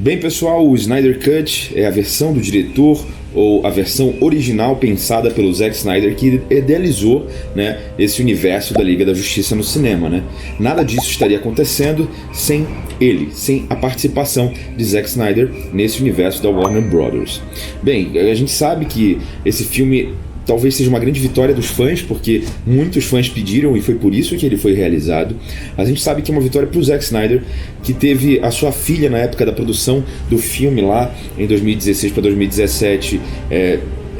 Bem, pessoal, o Snyder Cut é a versão do diretor ou a versão original pensada pelo Zack Snyder, que idealizou, né, esse universo da Liga da Justiça no cinema, né? Nada disso estaria acontecendo sem ele, sem a participação de Zack Snyder nesse universo da Warner Brothers. Bem, a gente sabe que esse filme talvez seja uma grande vitória dos fãs, porque muitos fãs pediram e foi por isso que ele foi realizado. A gente sabe que é uma vitória para o Zack Snyder, que teve a sua filha na época da produção do filme lá em 2016 para 2017.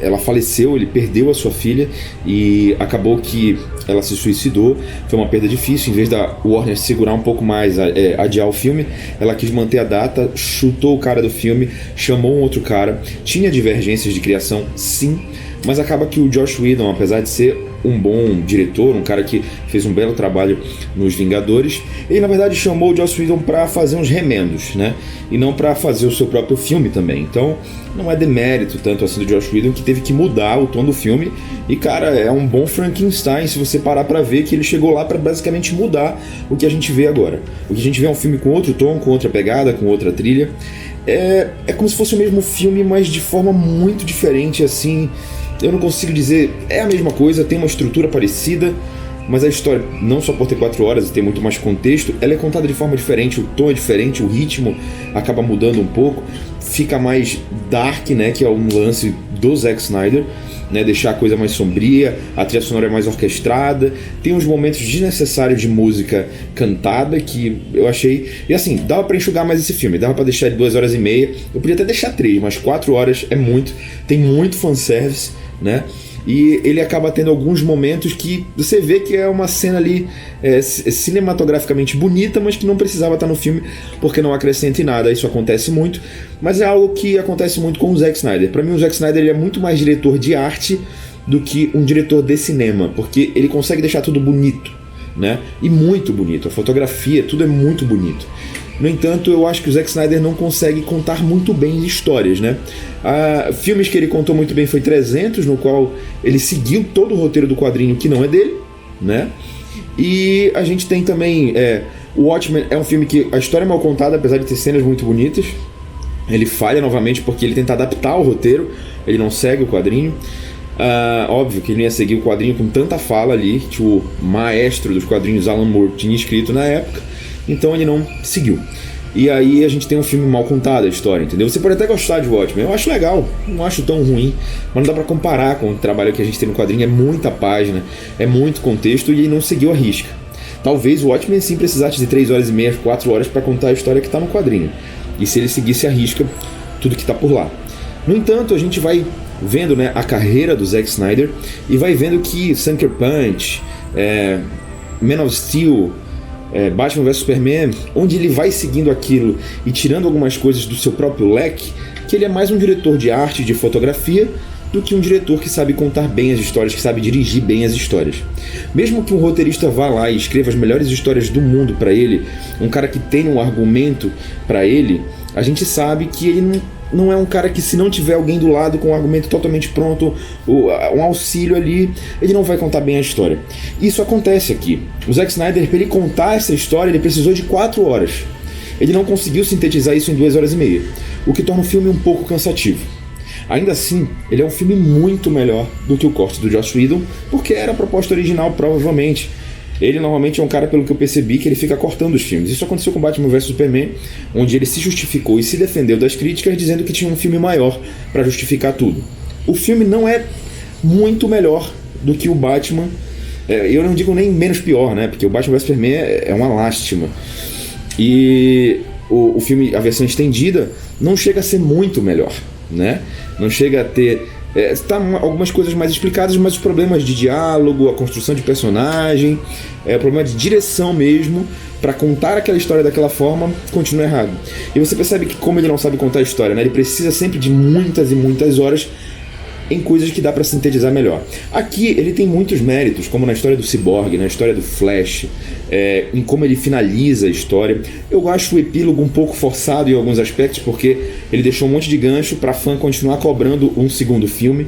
Ela faleceu, ele perdeu a sua filha e acabou que ela se suicidou. Foi uma perda difícil. Em vez da Warner segurar um pouco mais, adiar o filme, ela quis manter a data, chutou o cara do filme, chamou um outro cara. Tinha divergências de criação, sim, mas acaba que o Joss Whedon, apesar de ser um bom diretor, um cara que fez um belo trabalho nos Vingadores, ele na verdade chamou o Joss Whedon para fazer uns remendos, né? E não para fazer o seu próprio filme também. Então não é demérito tanto assim do Joss Whedon, que teve que mudar o tom do filme. E cara, é um bom Frankenstein se você parar para ver que ele chegou lá para basicamente mudar o que a gente vê agora. O que a gente vê é um filme com outro tom, com outra pegada, com outra trilha. É como se fosse o mesmo filme, mas de forma muito diferente, assim. Eu não consigo dizer, é a mesma coisa, tem uma estrutura parecida, mas a história, não só por ter 4 horas e ter muito mais contexto, ela é contada de forma diferente, o tom é diferente, o ritmo acaba mudando um pouco, fica mais dark, né, que é um lance do Zack Snyder, né, deixar a coisa mais sombria, a trilha sonora é mais orquestrada, tem uns momentos desnecessários de música cantada que eu achei, e assim, dava pra enxugar mais esse filme, dava pra deixar de 2 horas e meia, eu podia até deixar 3, mas 4 horas é muito, tem muito fanservice, né? E ele acaba tendo alguns momentos que você vê que é uma cena ali cinematograficamente bonita, mas que não precisava estar no filme porque não acrescenta em nada. Isso acontece muito, mas é algo que acontece muito com o Zack Snyder. Para mim, o Zack Snyder ele é muito mais diretor de arte do que um diretor de cinema, porque ele consegue deixar tudo bonito, né? E muito bonito, a fotografia, tudo é muito bonito. No entanto, eu acho que o Zack Snyder não consegue contar muito bem histórias, né? Filmes que ele contou muito bem foi 300, no qual ele seguiu todo o roteiro do quadrinho que não é dele, né? E a gente tem também o Watchmen, é um filme que a história é mal contada, apesar de ter cenas muito bonitas. Ele falha novamente porque ele tenta adaptar o roteiro, ele não segue o quadrinho. Óbvio que ele não ia seguir o quadrinho com tanta fala ali, que o maestro dos quadrinhos Alan Moore tinha escrito na época, então ele não seguiu. E aí a gente tem um filme mal contado, a história, entendeu? Você pode até gostar de Watchmen, eu acho legal, não acho tão ruim, mas não dá pra comparar com o trabalho que a gente tem no quadrinho, é muita página, é muito contexto e ele não seguiu a risca. Talvez o Watchmen sim precisasse de 3 horas e meia, 4 horas para contar a história que tá no quadrinho, e se ele seguisse a risca, tudo que tá por lá. No entanto, a gente vai vendo, né, a carreira do Zack Snyder e vai vendo que Sucker Punch, Man of Steel, Batman vs Superman, onde ele vai seguindo aquilo e tirando algumas coisas do seu próprio leque, que ele é mais um diretor de arte, de fotografia, do que um diretor que sabe contar bem as histórias, que sabe dirigir bem as histórias. Mesmo que um roteirista vá lá e escreva as melhores histórias do mundo para ele, um cara que tem um argumento para ele, a gente sabe que ele não é um cara que, se não tiver alguém do lado com um argumento totalmente pronto, um auxílio ali, ele não vai contar bem a história. Isso acontece aqui. O Zack Snyder, para ele contar essa história, ele precisou de 4 horas. Ele não conseguiu sintetizar isso em 2 horas e meia, o que torna o filme um pouco cansativo. Ainda assim, ele é um filme muito melhor do que o corte do Joss Whedon, porque era a proposta original, provavelmente. Ele normalmente é um cara, pelo que eu percebi, que ele fica cortando os filmes. Isso aconteceu com Batman vs Superman, onde ele se justificou e se defendeu das críticas, dizendo que tinha um filme maior para justificar tudo. O filme não é muito melhor do que o Batman. Eu não digo nem menos pior, né? Porque o Batman vs Superman é uma lástima. E o filme, a versão estendida, não chega a ser muito melhor, né? Não chega a ter... Tá algumas coisas mais explicadas, mas os problemas de diálogo, a construção de personagem, o problema de direção mesmo, para contar aquela história daquela forma, continua errado. E você percebe que, como ele não sabe contar a história, né, ele precisa sempre de muitas e muitas horas em coisas que dá para sintetizar melhor. Aqui ele tem muitos méritos, como na história do Cyborg, na história do Flash, em como ele finaliza a história. Eu acho o epílogo um pouco forçado em alguns aspectos, porque ele deixou um monte de gancho para fã continuar cobrando um segundo filme,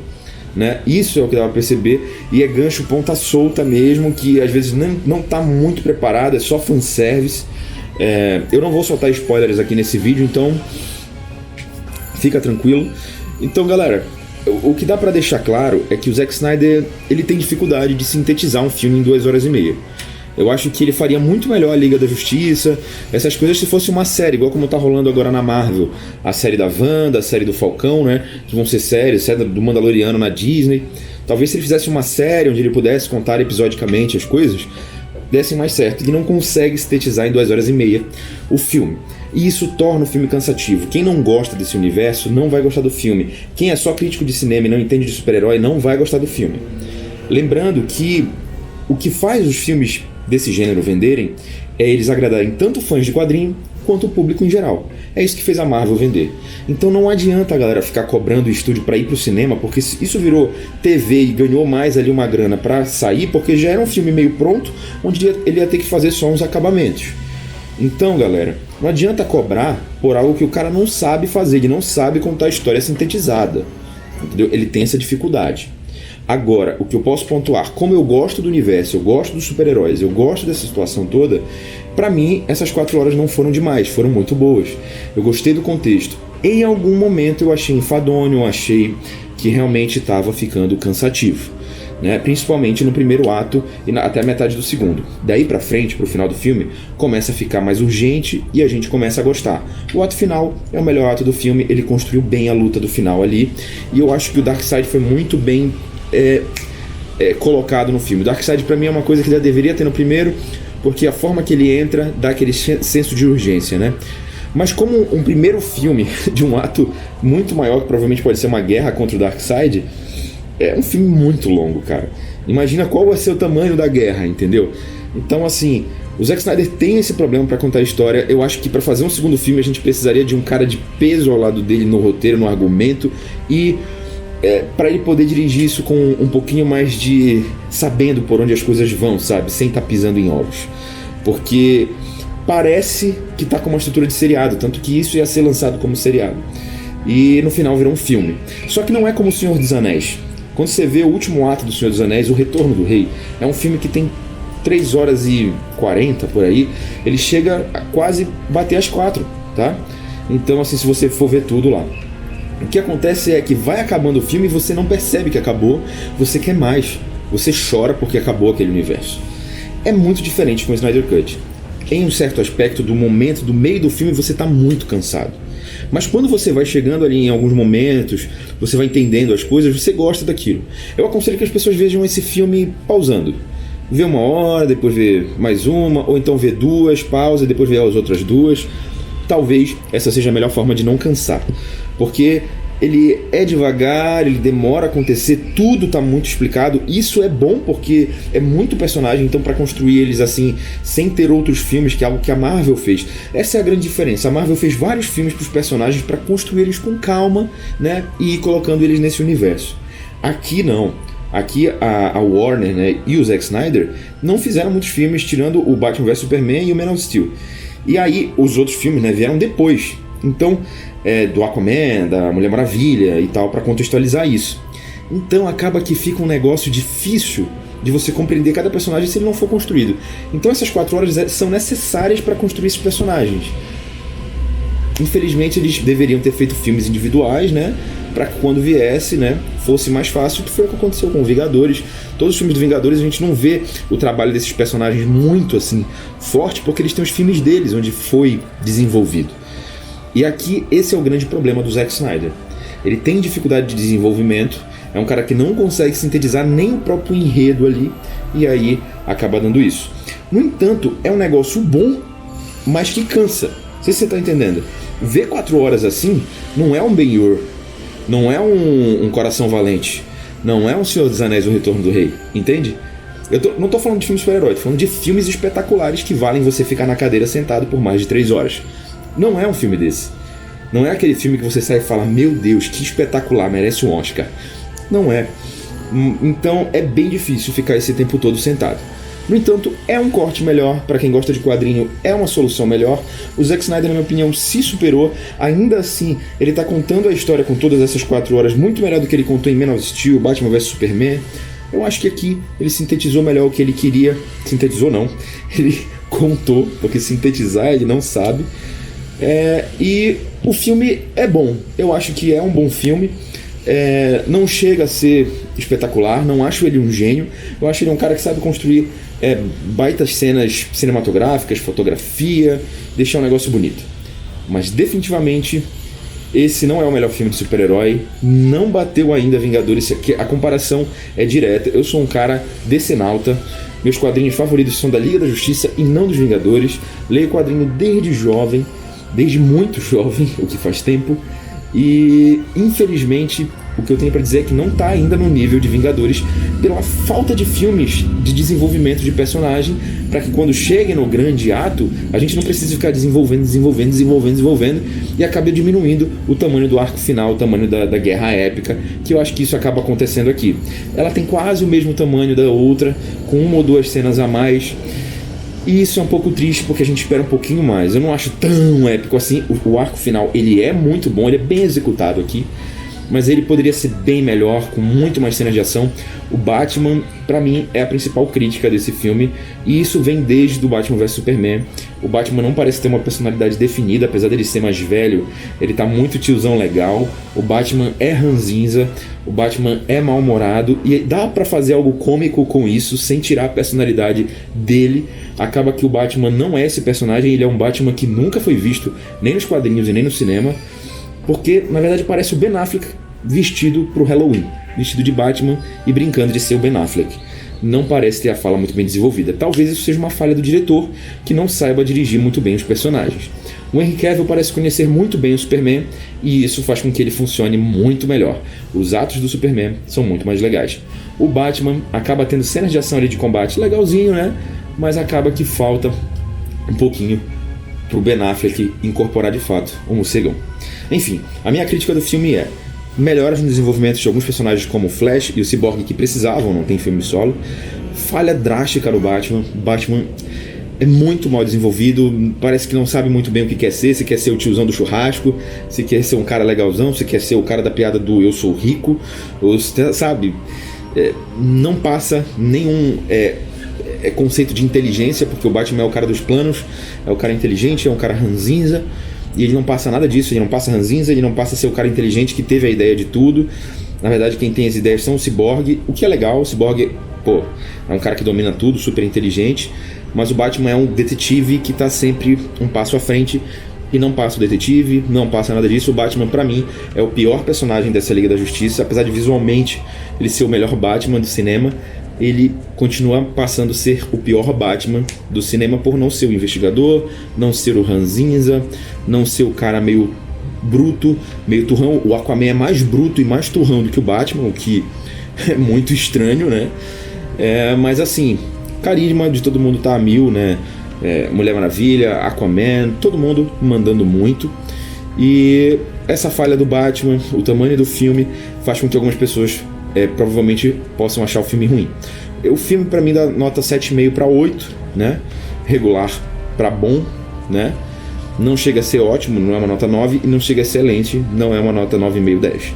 né? Isso é o que dá pra perceber, e é gancho ponta solta mesmo, que às vezes não tá muito preparado, é só fanservice. Eu não vou soltar spoilers aqui nesse vídeo, então fica tranquilo. Então, galera, o que dá pra deixar claro é que o Zack Snyder, ele tem dificuldade de sintetizar um filme em 2 horas e meia. Eu acho que ele faria muito melhor a Liga da Justiça, essas coisas, se fosse uma série, igual como tá rolando agora na Marvel. A série da Wanda, a série do Falcão, né? Que vão ser séries, série do Mandaloriano na Disney. Talvez se ele fizesse uma série onde ele pudesse contar episodicamente as coisas, desse mais certo. Ele não consegue sintetizar em 2 horas e meia o filme. E isso torna o filme cansativo. Quem não gosta desse universo não vai gostar do filme. Quem é só crítico de cinema e não entende de super-herói não vai gostar do filme. Lembrando que o que faz os filmes desse gênero venderem é eles agradarem tanto fãs de quadrinho quanto o público em geral. É isso que fez a Marvel vender. Então não adianta a galera ficar cobrando o estúdio para ir pro cinema, porque isso virou TV e ganhou mais ali uma grana para sair, porque já era um filme meio pronto, onde ele ia ter que fazer só uns acabamentos. Então, galera, não adianta cobrar por algo que o cara não sabe fazer, ele não sabe contar a história sintetizada. Entendeu? Ele tem essa dificuldade. Agora, o que eu posso pontuar, como eu gosto do universo, eu gosto dos super-heróis, eu gosto dessa situação toda, pra mim, essas 4 horas não foram demais, foram muito boas. Eu gostei do contexto. Em algum momento eu achei enfadonho, eu achei que realmente estava ficando cansativo, né? Principalmente no primeiro ato e até a metade do segundo. Daí pra frente, pro final do filme, começa a ficar mais urgente e a gente começa a gostar. O ato final é o melhor ato do filme, ele construiu bem a luta do final ali, e eu acho que o Darkseid foi muito bem colocado no filme. O Darkseid pra mim é uma coisa que já deveria ter no primeiro, porque a forma que ele entra dá aquele senso de urgência, né? Mas como um primeiro filme de um ato muito maior, que provavelmente pode ser uma guerra contra o Darkseid, é um filme muito longo, cara. Imagina qual vai ser o tamanho da guerra, entendeu? Então, assim, o Zack Snyder tem esse problema pra contar a história. Eu acho que pra fazer um segundo filme a gente precisaria de um cara de peso ao lado dele no roteiro, no argumento, e para ele poder dirigir isso com um pouquinho mais de sabendo por onde as coisas vão, sabe? Sem estar pisando em ovos. Porque parece que tá com uma estrutura de seriado, tanto que isso ia ser lançado como seriado. E no final virou um filme. Só que não é como O Senhor dos Anéis. Quando você vê o último ato do Senhor dos Anéis, O Retorno do Rei, é um filme que tem 3 horas e 40 por aí. Ele chega a quase bater as 4, tá? Então, assim, se você for ver tudo lá, o que acontece é que vai acabando o filme e você não percebe que acabou, você quer mais, você chora porque acabou aquele universo. É muito diferente com o Snyder Cut. Em um certo aspecto do momento, do meio do filme, você está muito cansado. Mas quando você vai chegando ali em alguns momentos, você vai entendendo as coisas, você gosta daquilo. Eu aconselho que as pessoas vejam esse filme pausando. Vê 1 hora, depois vê mais uma, ou então vê 2, pausa, depois vê as outras 2. Talvez essa seja a melhor forma de não cansar. Porque ele é devagar, ele demora a acontecer, tudo tá muito explicado. Isso é bom porque é muito personagem, então para construir eles assim, sem ter outros filmes, que é algo que a Marvel fez. Essa é a grande diferença. A Marvel fez vários filmes pros personagens para construir eles com calma, né, e ir colocando eles nesse universo. Aqui não. Aqui a Warner, né, e o Zack Snyder não fizeram muitos filmes, tirando o Batman vs Superman e o Man of Steel. E aí os outros filmes, né, vieram depois. Então, do Aquaman, da Mulher Maravilha e tal, para contextualizar isso. Então acaba que fica um negócio difícil de você compreender cada personagem se ele não for construído. Então essas 4 horas são necessárias para construir esses personagens. Infelizmente eles deveriam ter feito filmes individuais, né, para que quando viesse, né, fosse mais fácil, que foi o que aconteceu com Vingadores. Todos os filmes do Vingadores a gente não vê o trabalho desses personagens muito assim forte, porque eles têm os filmes deles onde foi desenvolvido. E aqui esse é o grande problema do Zack Snyder. Ele tem dificuldade de desenvolvimento, é um cara que não consegue sintetizar nem o próprio enredo ali, e aí acaba dando isso. No entanto, é um negócio bom, mas que cansa. Não sei se você está entendendo. Ver 4 horas assim não é um Ben-Hur, não é um Coração Valente, não é um Senhor dos Anéis, O Retorno do Rei, entende? Não tô falando de filmes super-herói, tô falando de filmes espetaculares que valem você ficar na cadeira sentado por mais de 3 horas. Não é um filme desse. Não é aquele filme que você sai e fala, meu Deus, que espetacular, merece um Oscar. Não é. Então é bem difícil ficar esse tempo todo sentado. No entanto, é um corte melhor, para quem gosta de quadrinho é uma solução melhor. O Zack Snyder, na minha opinião, se superou. Ainda assim, ele tá contando a história com todas essas 4 horas muito melhor do que ele contou em Man of Steel, Batman vs Superman. Eu acho que aqui ele sintetizou melhor o que ele queria. Sintetizou não, ele contou, porque sintetizar ele não sabe. E o filme é bom, eu acho que é um bom filme. Não chega a ser espetacular, não acho ele um gênio, eu acho ele um cara que sabe construir baitas cenas cinematográficas, fotografia, deixar um negócio bonito. Mas definitivamente esse não é o melhor filme de super-herói, não bateu ainda Vingadores, a comparação é direta. Eu sou um cara decenalta, meus quadrinhos favoritos são da Liga da Justiça e não dos Vingadores. Leio quadrinho desde jovem, desde muito jovem, o que faz tempo. E infelizmente o que eu tenho pra dizer é que não tá ainda no nível de Vingadores pela falta de filmes de desenvolvimento de personagem, para que quando chegue no grande ato a gente não precise ficar desenvolvendo e acabe diminuindo o tamanho do arco final, o tamanho da guerra épica, que eu acho que isso acaba acontecendo aqui. Ela tem quase o mesmo tamanho da outra, com uma ou duas cenas a mais. E isso é um pouco triste porque a gente espera um pouquinho mais. Eu não acho tão épico assim. O arco final ele é muito bom, ele é bem executado aqui, mas ele poderia ser bem melhor, com muito mais cenas de ação. O Batman, pra mim, é a principal crítica desse filme, e isso vem desde o Batman vs Superman. O Batman não parece ter uma personalidade definida, apesar dele ser mais velho, ele tá muito tiozão legal. O Batman é ranzinza, o Batman é mal-humorado, e dá pra fazer algo cômico com isso, sem tirar a personalidade dele. Acaba que o Batman não é esse personagem, ele é um Batman que nunca foi visto, nem nos quadrinhos e nem no cinema, porque na verdade parece o Ben Affleck vestido pro Halloween, vestido de Batman e brincando de ser o Ben Affleck. Não parece ter a fala muito bem desenvolvida. Talvez isso seja uma falha do diretor, que não saiba dirigir muito bem os personagens. O Henry Cavill parece conhecer muito bem o Superman, e isso faz com que ele funcione muito melhor. Os atos do Superman são muito mais legais. O Batman acaba tendo cenas de ação ali de combate legalzinho, né? Mas acaba que falta um pouquinho pro Ben Affleck incorporar de fato o morcegão. Enfim, a minha crítica do filme é: melhoras no desenvolvimento de alguns personagens como o Flash e o Cyborg que precisavam, não tem filme solo. Falha drástica no Batman. Batman é muito mal desenvolvido, parece que não sabe muito bem o que quer ser, se quer ser o tiozão do churrasco, se quer ser um cara legalzão, se quer ser o cara da piada do eu sou rico, ou, sabe, não passa nenhum conceito de inteligência, porque o Batman é o cara dos planos, é o cara inteligente, é um cara ranzinza, e ele não passa nada disso, ele não passa ranzinza, ele não passa a ser o cara inteligente que teve a ideia de tudo. Na verdade, quem tem as ideias são o Cyborg, o que é legal. O Cyborg, é um cara que domina tudo, super inteligente, mas o Batman é um detetive que tá sempre um passo à frente e não passa o detetive, não passa nada disso. O Batman, pra mim, é o pior personagem dessa Liga da Justiça, apesar de visualmente ele ser o melhor Batman do cinema. Ele continua passando a ser o pior Batman do cinema por não ser o investigador, não ser o ranzinza, não ser o cara meio bruto, meio turrão. O Aquaman é mais bruto e mais turrão do que o Batman, o que é muito estranho, né? Mas assim, carisma de todo mundo tá a mil, né? Mulher Maravilha, Aquaman, todo mundo mandando muito. E essa falha do Batman, o tamanho do filme, faz com que algumas pessoas provavelmente possam achar o filme ruim. O filme pra mim dá nota 7,5 para 8, né? Regular para bom, né? Não chega a ser ótimo, não é uma nota 9, e não chega a ser excelente, não é uma nota 9,5, 10.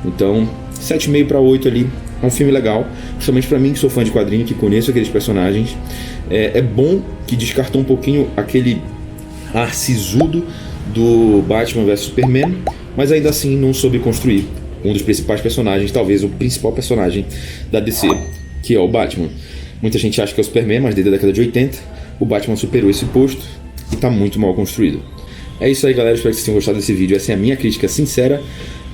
Então, 7,5 para 8 ali, é um filme legal, principalmente pra mim que sou fã de quadrinho, que conheço aqueles personagens. É bom que descartou um pouquinho aquele ar sisudo do Batman vs Superman, mas ainda assim não soube construir um dos principais personagens, talvez o principal personagem da DC, que é o Batman. Muita gente acha que é o Superman, mas desde a década de 80 o Batman superou esse posto e tá muito mal construído. É isso aí, galera, espero que vocês tenham gostado desse vídeo. Essa é a minha crítica sincera,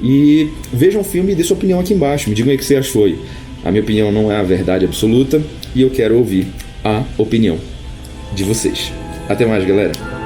e vejam o filme e dê sua opinião aqui embaixo, me digam aí o que você achou aí. A minha opinião não é a verdade absoluta e eu quero ouvir a opinião de vocês. Até mais, galera.